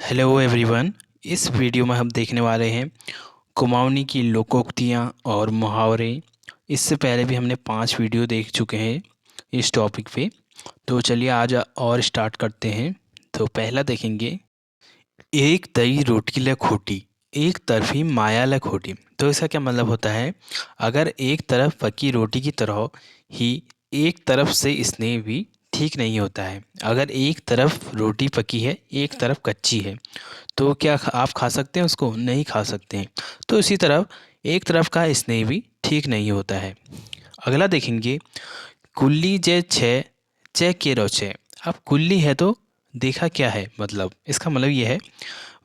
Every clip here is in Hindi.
Hello everyone. इस वीडियो में हम देखने वाले हैं कुमाऊनी की लोकोक्तियाँ और मुहावरे। इससे पहले भी हमने 5 वीडियो देख चुके हैं इस टॉपिक पे। तो चलिए आज और स्टार्ट करते हैं। तो पहला देखेंगे, एक तई रोटी ल खोटी, एक तरफी माया ल खोटी। तो इसका क्या मतलब होता है, अगर एक तरफ पकी रोटी की तरह ही एक तरफ से स्नेह भी ठीक नहीं होता है। अगर एक तरफ रोटी पकी है, एक तरफ कच्ची है, तो क्या आप खा सकते हैं उसको? नहीं खा सकते हैं। तो इसी तरफ एक तरफ का स्नेह भी ठीक नहीं होता है। अगला देखेंगे, कुल्ली जे छे चे के रो छे। अब कुल्ली है तो देखा क्या है, मतलब इसका मतलब ये है,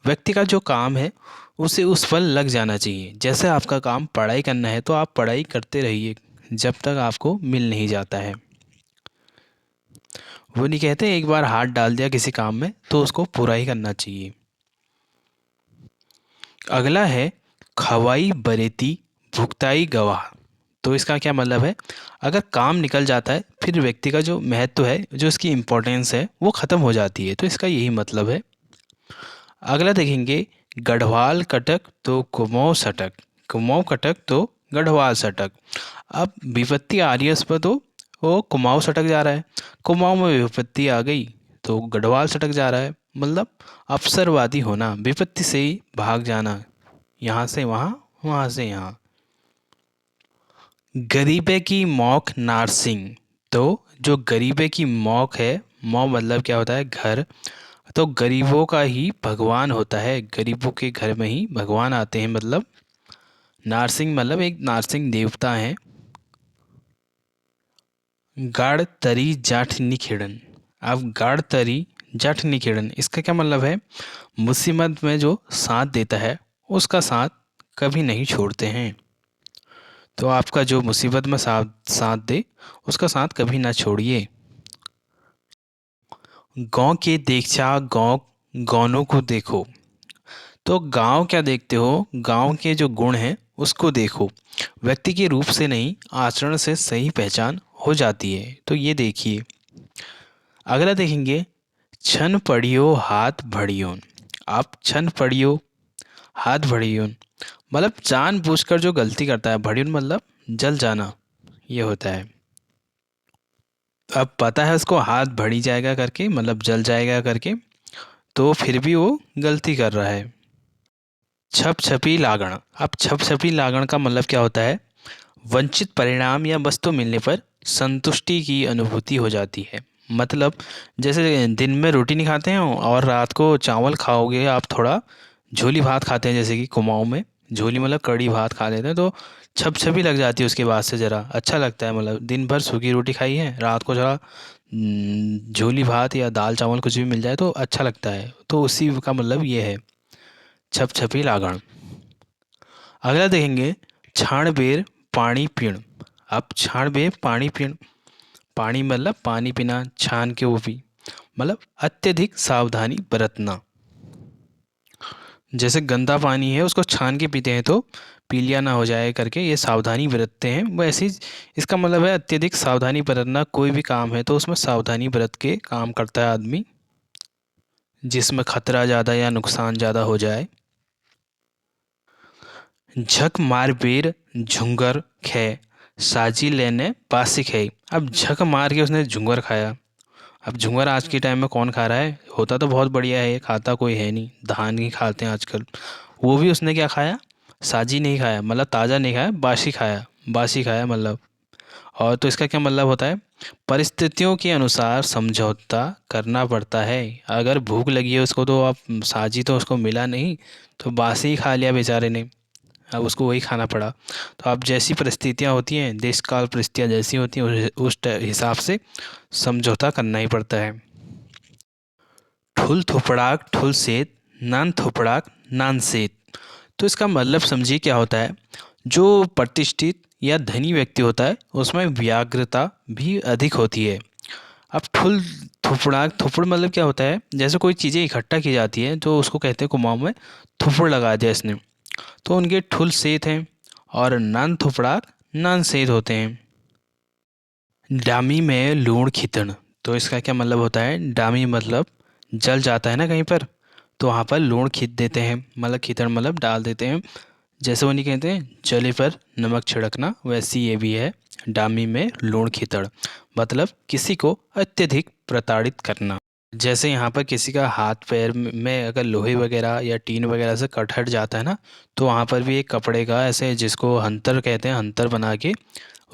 व्यक्ति का जो काम है उसे उस पर लग जाना चाहिए। जैसे आपका काम पढ़ाई करना है तो आप पढ़ाई करते रहिए जब तक आपको मिल नहीं जाता है। वो नहीं कहते एक बार हाथ डाल दिया किसी काम में तो उसको पूरा ही करना चाहिए। अगला है, खवाई बरेती भुगताई गवाह। तो इसका क्या मतलब है, अगर काम निकल जाता है फिर व्यक्ति का जो महत्व है, जो उसकी इम्पोर्टेंस है, वो ख़त्म हो जाती है। तो इसका यही मतलब है। अगला देखेंगे, गढ़वाल कटक तो कुमाऊँ सटक, कुमाऊँ कटक तो गढ़वाल सटक। अब विपत्ति आ रही है उस पर तो वो कुमाऊँ सटक जा रहा है। कुमाऊँ में विपत्ति आ गई तो गढ़वाल सटक जा रहा है। मतलब अवसरवादी होना, विपत्ति से ही भाग जाना, यहाँ से वहाँ, वहाँ से यहाँ। गरीबे की मौक नारसिंग। तो जो गरीबे की मौक है, मौ मतलब क्या होता है, घर। तो गरीबों का ही भगवान होता है, गरीबों के घर में ही भगवान आते हैं। मतलब नारसिंह मतलब एक नारसिंह देवता हैं। गाड़ तरी जाठ निखेड़न। अब गाड़ तरी जाठ निखेड़न, इसका क्या मतलब है, मुसीबत में जो साथ देता है उसका साथ कभी नहीं छोड़ते हैं। तो आपका जो मुसीबत में साथ साथ दे उसका साथ कभी ना छोड़िए। गांव के देखचा गांव गौनों को देखो। तो गांव क्या देखते हो, गांव के जो गुण हैं उसको देखो। व्यक्ति के रूप से नहीं, आचरण से सही पहचान हो जाती है। तो ये देखिए। अगला देखेंगे, छन पड़ियो हाथ भड़ियोन। आप छन पड़ियो हाथ भड़ियोन मतलब जानबूझकर जो गलती करता है, भड़ियोन मतलब जल जाना, ये होता है। अब पता है उसको हाथ भड़ी जाएगा करके, मतलब जल जाएगा करके, तो फिर भी वो गलती कर रहा है। छप छपी लागण। अब छप छपी लागण का मतलब क्या होता है, वंचित परिणाम या वस्तु मिलने पर संतुष्टि की अनुभूति हो जाती है। मतलब जैसे दिन में रोटी नहीं खाते हैं और रात को चावल खाओगे आप, थोड़ा झोली भात खाते हैं, जैसे कि कुमाऊँ में झोली मतलब कड़ी भात खा लेते हैं, तो छप छपी लग जाती है उसके बाद से, ज़रा अच्छा लगता है। मतलब दिन भर सूखी रोटी खाई है, रात को ज़रा झोली भात या दाल चावल कुछ भी मिल जाए तो अच्छा लगता है। तो उसी का मतलब ये है, छप छपी लागण। अगला देखेंगे, छाण बेर पानी पीण। अब छाण बेर पानी पीण, पानी मतलब पानी पीना, छान के वो भी मतलब अत्यधिक सावधानी बरतना। जैसे गंदा पानी है उसको छान के पीते हैं तो पीलिया ना हो जाए करके ये सावधानी बरतते हैं, वैसे ही इसका मतलब है अत्यधिक सावधानी बरतना। कोई भी काम है तो उसमें सावधानी बरत के काम करता है आदमी, जिसमें खतरा ज़्यादा या नुकसान ज़्यादा हो जाए। झक मार बेर झुंगर खे, साजी लेने बासी खे। अब झक मार के उसने झुंगर खाया। अब झुंगर आज के टाइम में कौन खा रहा है, होता तो बहुत बढ़िया है, खाता कोई है नहीं, धान ही खाते हैं आजकल। वो भी उसने क्या खाया, साजी नहीं खाया, मतलब ताज़ा नहीं खाया, बासी खाया, बासी खाया मतलब। और तो इसका क्या मतलब होता है, परिस्थितियों के अनुसार समझौता करना पड़ता है। अगर भूख लगी है उसको तो आप, साजी तो उसको मिला नहीं, तो बासी ही खा लिया बेचारे ने, अब उसको वही खाना पड़ा। तो अब जैसी परिस्थितियाँ होती हैं, देश काल परिस्थितियाँ जैसी होती हैं, उस हिसाब से समझौता करना ही पड़ता है। ठुल थोपड़ाक ठुल सेत, नान थोपड़ाक नान सेत। तो इसका मतलब समझिए क्या होता है, जो प्रतिष्ठित या धनी व्यक्ति होता है उसमें व्याग्रता भी अधिक होती है। अब ठुल थोपड़ाक, थोपड़ मतलब क्या होता है, जैसे कोई चीज़ें इकट्ठा की जाती हैं तो उसको कहते हैं कुमाऊँ में थोपड़ लगा दिया इसने। तो उनके ठुल सेत हैं और नान थोपड़ाक नान सेत होते हैं। डामी में लूण खितण। तो इसका क्या मतलब होता है, डामी मतलब जल जाता है ना कहीं पर, तो वहाँ पर लूण खींच देते हैं, मतलब खींचड़ मतलब डाल देते हैं। जैसे वो नहीं कहते हैं जले पर नमक छिड़कना, वैसी ये भी है डामी में लूण खींचड़, मतलब किसी को अत्यधिक प्रताड़ित करना। जैसे यहाँ पर किसी का हाथ पैर में अगर लोहे वगैरह या टीन वगैरह से कट हट जाता है ना, तो वहाँ पर भी एक कपड़े का ऐसे, जिसको हंतर कहते हैं, हंतर बना के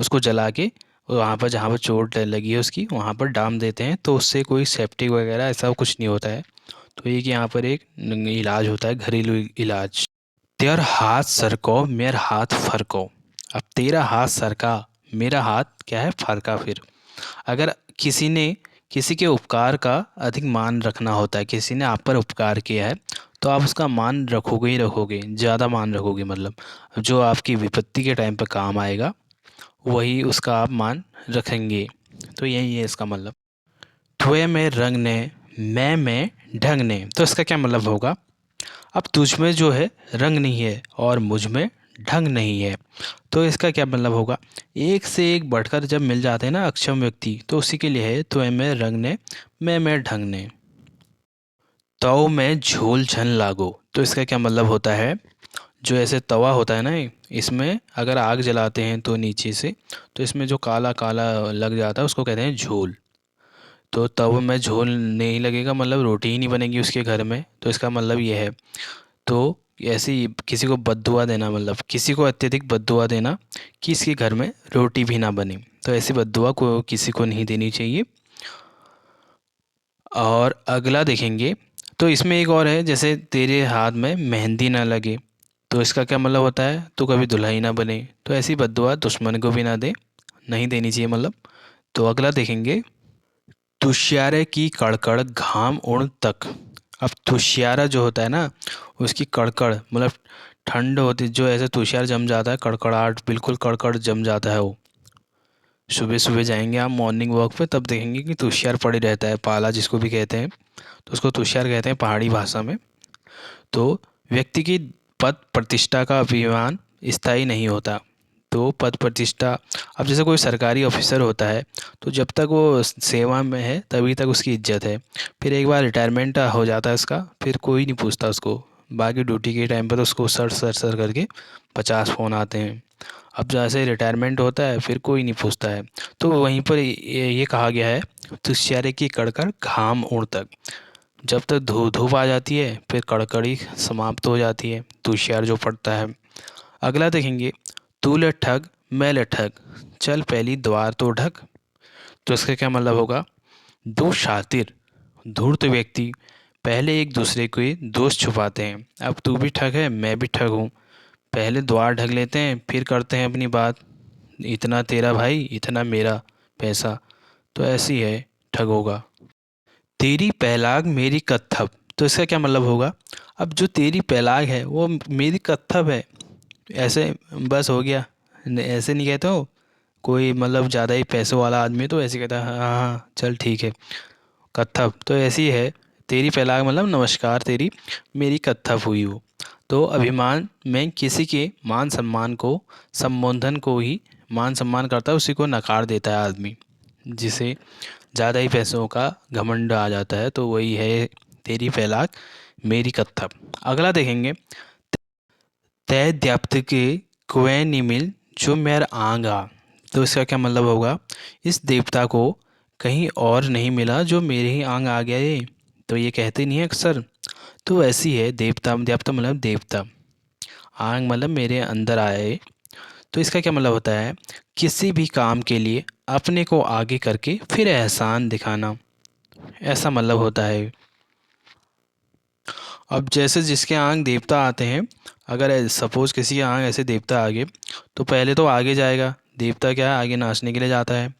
उसको जला के वहाँ पर जहाँ पर चोट लगी है उसकी वहाँ पर डाल देते हैं, तो उससे कोई सेप्टिक वगैरह ऐसा कुछ नहीं होता है। तो ये कि यहाँ पर एक इलाज होता है, घरेलू इलाज। तेर हाथ सरको मेर हाथ फरको। अब तेरा हाथ सरका, मेरा हाथ क्या है, फरका। फिर अगर किसी ने किसी के उपकार का अधिक मान रखना होता है, किसी ने आप पर उपकार किया है तो आप उसका मान रखोगे ही रखोगे, ज़्यादा मान रखोगे, मतलब जो आपकी विपत्ति के टाइम पर काम आएगा वही उसका आप मान रखेंगे। तो यही है इसका मतलब। त्वे में रंग ने, मैं में ढंग ने, तो इसका क्या मतलब होगा। अब तुझ में जो है रंग नहीं है और मुझ में ढंग नहीं है, तो इसका क्या मतलब होगा। एक से एक बढ़कर जब मिल जाते हैं ना अक्षम व्यक्ति, तो उसी के लिए है त्वे में रंग ने, मैं में ढंग ने। तव में झोल झन लागो, तो इसका क्या मतलब होता है। जो ऐसे तवा होता है ना, इसमें अगर आग जलाते हैं तो नीचे से, तो इसमें जो काला काला लग जाता है उसको कहते हैं झोल। तो तव में झोल नहीं लगेगा, मतलब रोटी ही नहीं बनेगी उसके घर में, तो इसका मतलब ये है। तो ऐसी किसी को बद्दुआ देना, मतलब किसी को अत्यधिक बद्दुआ देना कि इसके घर में रोटी भी ना बने, तो ऐसी बद्दुआ को किसी को नहीं देनी चाहिए। और अगला देखेंगे तो इसमें एक और है, जैसे तेरे हाथ में मेहंदी ना लगे, तो इसका क्या मतलब होता है, तो कभी दुल्हन ना बने, तो ऐसी बद्दुआ दुश्मन को भी ना दे, नहीं देनी चाहिए मतलब। तो अगला देखेंगे, तुषारे की कड़कड़ घाम उड़ तक। अब तुषारा जो होता है ना, उसकी कड़कड़ मतलब ठंड होती, जो ऐसे तुषार जम जाता है, कड़कड़ाहट बिल्कुल कड़कड़ जम जाता है वो। सुबह सुबह जाएंगे आप मॉर्निंग वॉक पे, तब देखेंगे कि तुषार पड़े रहता है, पाला जिसको भी कहते हैं, तो उसको तुषार कहते हैं पहाड़ी भाषा में। तो व्यक्ति की पद प्रतिष्ठा का अभिमान स्थायी नहीं होता। तो पद प्रतिष्ठा, अब जैसे कोई सरकारी ऑफिसर होता है, तो जब तक वो सेवा में है तभी तक उसकी इज्जत है। फिर एक बार रिटायरमेंट हो जाता है उसका, फिर कोई नहीं पूछता उसको। बाकी ड्यूटी के टाइम पर तो उसको सर सर सर करके 50 फ़ोन आते हैं। अब जैसे रिटायरमेंट होता है फिर कोई नहीं पूछता है। तो वहीं पर ये कहा गया है, तुषारे की कड़कड़ घाम उड़ तक। जब तक धूप आ जाती है फिर कड़कड़ी समाप्त हो जाती है, तुषार जो पड़ता है। अगला देखेंगे, तू ले ठग मैं ले ठग, चल पहली द्वार तो ढक। तो इसका क्या मतलब होगा। दो शातिर धूर्त व्यक्ति पहले एक दूसरे के दोष छुपाते हैं। अब तू भी ठग है मैं भी ठग हूँ, पहले द्वार ढक लेते हैं फिर करते हैं अपनी बात। इतना तेरा भाई इतना मेरा पैसा, तो ऐसी है ठगों का। तेरी पहलाग मेरी कत्थब, तो इसका क्या मतलब होगा। अब जो तेरी पहलाग है वो मेरी कत्थब है, ऐसे बस हो गया। ऐसे नहीं कहते हो, कोई मतलब ज़्यादा ही पैसों वाला आदमी है तो ऐसे कहता है हाँ हाँ हाँ, चल ठीक है। कत्थब तो ऐसी है, तेरी पहलाग मतलब नमस्कार तेरी, मेरी कत्थब हुई हो। तो अभिमान में किसी के मान सम्मान को, संबोधन को ही मान सम्मान करता है, उसी को नकार देता है आदमी, जिसे ज़्यादा ही पैसों का घमंड आ जाता है, तो वही है तेरी फैलाक मेरी कत्थब। अगला देखेंगे, तय द्याप्त के कुएं निमिल जो मेर आंगा। तो इसका क्या मतलब होगा, इस देवता को कहीं और नहीं मिला जो मेरे ही आंग आ गया ये, तो ये कहते नहीं है अक्सर। तो ऐसी है देवता, देवता मतलब देवता, आंग मतलब मेरे अंदर आए। तो इसका क्या मतलब होता है, किसी भी काम के लिए अपने को आगे करके फिर एहसान दिखाना, ऐसा मतलब होता है। अब जैसे जिसके आंग देवता आते हैं, अगर सपोज किसी के आंग ऐसे देवता आगे, तो पहले तो आगे जाएगा, देवता क्या है आगे नाचने के लिए जाता है।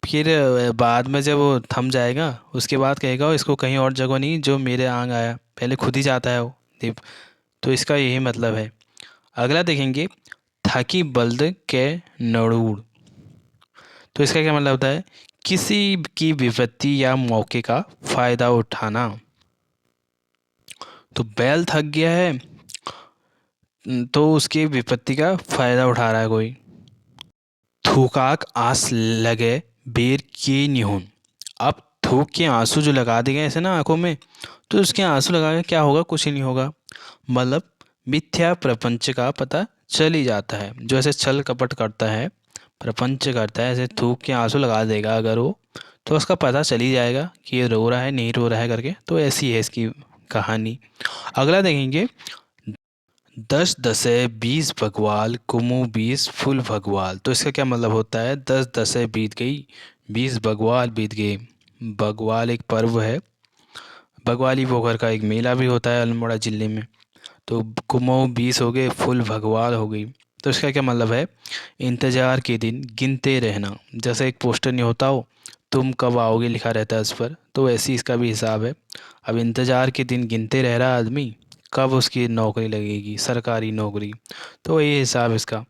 फिर बाद में जब वो थम जाएगा उसके बाद कहेगा इसको कहीं और जगह नहीं जो मेरे आंग आया, पहले खुद ही जाता है वो देव। तो इसका यही मतलब है। अगला देखेंगे, थाकी बल्द के नड़ूड़। तो इसका क्या मतलब होता है, किसी की विपत्ति या मौके का फ़ायदा उठाना। तो बैल थक गया है, तो उसकी विपत्ति का फ़ायदा उठा रहा है कोई। थूकाक आस लगे बेर की निहुन। अब थूक के आंसू जो लगा दिए गए ऐसे ना आंखों में, तो उसके आंसू लगा के क्या होगा, कुछ ही नहीं होगा। मतलब मिथ्या प्रपंच का पता चल ही जाता है। जो ऐसे छल कपट करता है, प्रपंच करता है, ऐसे थूक के आंसू लगा देगा अगर वो, तो उसका पता चल ही जाएगा कि ये रो रहा है नहीं रो रहा है करके। तो ऐसी है इसकी कहानी। अगला देखेंगे, 10 दसे 20 बगवाल कुमु 20 फुल भगवाल। तो इसका क्या मतलब होता है, 10 दसे बीत गई, 20 बगवाल बीत गए। बगवाल एक पर्व है, बगवाली पोखर का एक मेला भी होता है अल्मोड़ा ज़िले में। तो कुमाऊँ 20 हो गए, फुल भगवाल हो गई। तो इसका क्या मतलब है, इंतज़ार के दिन गिनते रहना। जैसे एक पोस्टर नहीं होता हो, तुम कब आओगे लिखा रहता है उस पर, तो ऐसी इसका भी हिसाब है। अब इंतज़ार के दिन गिनते रह रहा आदमी, कब उसकी नौकरी लगेगी, सरकारी नौकरी। तो ये हिसाब इसका।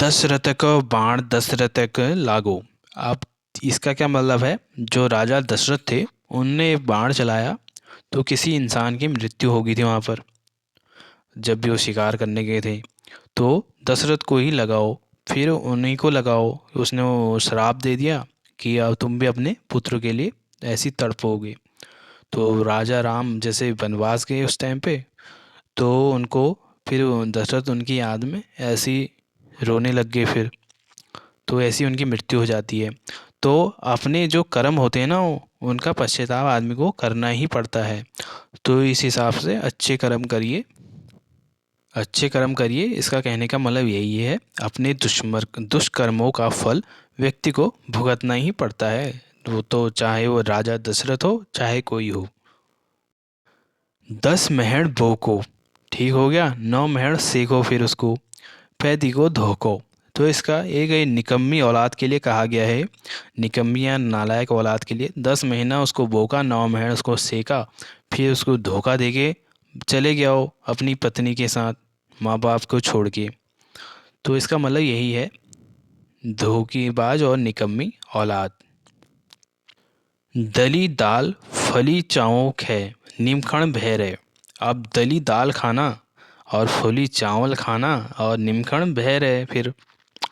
दशरथ को बाण दशरथ लागो। अब इसका क्या मतलब है, जो राजा दशरथ थे उनने एक बाण चलाया, तो किसी इंसान की मृत्यु हो गई थी वहाँ पर, जब भी वो शिकार करने गए थे। तो दशरथ को ही लगाओ, फिर उन्हीं को लगाओ। उसने वो श्राप दे दिया कि अब तुम भी अपने पुत्र के लिए ऐसी तड़पोगे। तो राजा राम जैसे वनवास गए उस टाइम पे, तो उनको फिर दशरथ उनकी याद में ऐसी रोने लग गए फिर, तो ऐसी उनकी मृत्यु हो जाती है। तो अपने जो कर्म होते हैं ना, उनका पश्चाताप आदमी को करना ही पड़ता है। तो इस हिसाब से अच्छे कर्म करिए, अच्छे कर्म करिए, इसका कहने का मतलब यही है। अपने दुष्कर्मों का फल व्यक्ति को भुगतना ही पड़ता है, वो तो चाहे वो राजा दशरथ हो चाहे कोई हो। 10 महड़ बोको, ठीक हो गया, 9 महड़ सेको फिर उसको, 35 को धोको। तो इसका एक ये निकम्मी औलाद के लिए कहा गया है, निकम्मी या नालायक औलाद के लिए। 10 महीना उसको बोका, 9 महड़ उसको सेका, फिर उसको धोखा दे के चले गया हो अपनी पत्नी के साथ, माँ बाप को छोड़ के। तो इसका मतलब यही है, धोखेबाज और निकम्मी औलाद। दली दाल फली चावों खे, निमखण भय रहे। अब दली दाल खाना और फली चावल खाना और निमखण बह रहे फिर,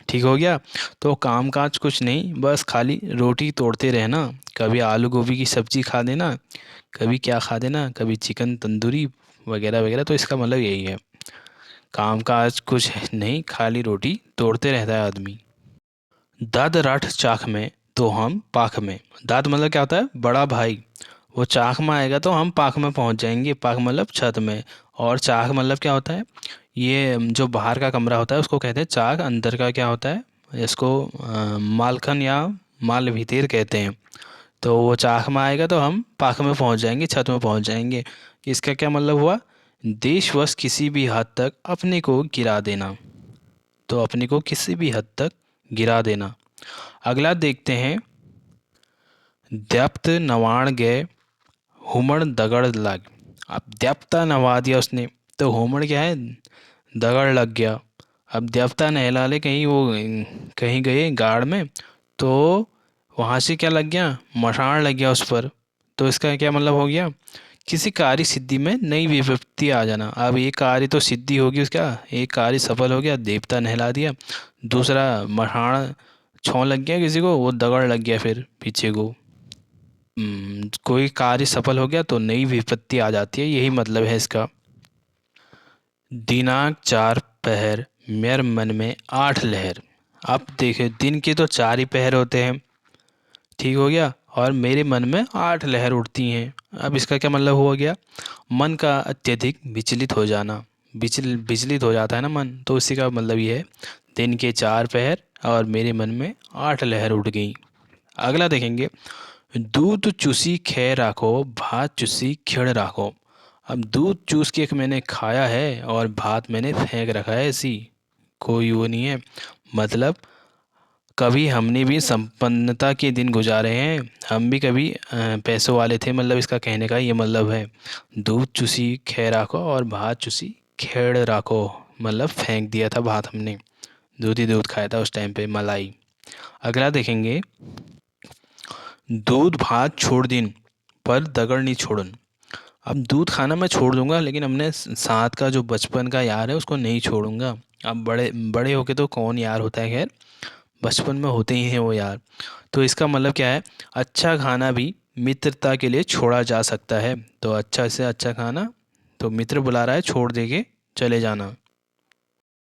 ठीक हो गया। तो काम काज कुछ नहीं, बस खाली रोटी तोड़ते रहना। कभी आलू गोभी की सब्जी खा देना, कभी क्या खा देना, कभी चिकन तंदूरी वगैरह वगैरह। तो इसका मतलब यही है, काम काज कुछ है नहीं, खाली रोटी तोड़ते रहता है आदमी। दाद राठ चाक में तो हम पाख में। दाद मतलब क्या होता है, बड़ा भाई। वो चाक में आएगा तो हम पाख में पहुंच जाएंगे। पाख मतलब छत में। और चाक मतलब क्या होता है, ये जो बाहर का कमरा होता है उसको कहते हैं चाक। अंदर का क्या होता है, इसको मालखन या माल भीतर कहते हैं। तो वो चाक में आएगा तो हम पाख में पहुंच जाएंगे, छत में पहुंच जाएंगे। इसका क्या मतलब हुआ, देशवश किसी भी हद तक अपने को गिरा देना। तो अपने को किसी भी हद तक गिरा देना। अगला देखते हैं, द्यप्त नवाण गए हुमड़ दगड़ लग। अब द्यप्ता नवा दिया उसने, तो हुमड़ क्या है, दगड़ लग गया। अब द्यप्ता नहला ले कहीं, वो कहीं गए गाड़ में, तो वहाँ से क्या लग गया, मशाण लग गया उस पर। तो इसका क्या मतलब हो गया, किसी कार्य सिद्धि में नई विपत्ति आ जाना। अब एक कार्य तो सिद्धि होगी उसका, एक कार्य सफल हो गया, देवता नहला दिया। दूसरा मशाण छौं लग गया किसी को, वो दगड़ लग गया फिर पीछे को। कोई कार्य सफल हो गया तो नई विपत्ति आ जाती है, यही मतलब है इसका। दिनांक 4 पहर मेरे मन में 8 लहर। अब देखिए, दिन के तो 4 ही पहर होते हैं, ठीक हो गया, और मेरे मन में 8 लहर उठती हैं। अब इसका क्या मतलब हो गया, मन का अत्यधिक विचलित हो जाना। विचलित हो जाता है ना मन, तो उसी का मतलब ये है, दिन के 4 पहर और मेरे मन में 8 लहर उठ गई। अगला देखेंगे, दूध चूसी खे राखो भात चूसी खिड़ राखो। अब दूध चूस के मैंने खाया है और भात मैंने फेंक रखा है, ऐसी कोई वो नहीं है। मतलब कभी हमने भी संपन्नता के दिन गुजारे हैं, हम भी कभी पैसों वाले थे, मतलब इसका कहने का ये मतलब है। दूध चूसी खे राखो और भात चूसी खेड़ राखो, मतलब फेंक दिया था भात हमने, दूध ही दूध खाया था उस टाइम पे, मलाई। अगला देखेंगे, दूध भात छोड़ दिन पर दगड़ नहीं छोड़न। अब दूध खाना मैं छोड़ दूंगा, लेकिन अपने साथ का जो बचपन का यार है उसको नहीं छोड़ूंगा। अब बड़े बड़े होके तो कौन यार होता है, खैर बचपन में होते ही हैं वो यार। तो इसका मतलब क्या है, अच्छा खाना भी मित्रता के लिए छोड़ा जा सकता है। तो अच्छा से अच्छा खाना, तो मित्र बुला रहा है, छोड़ दे के चले जाना।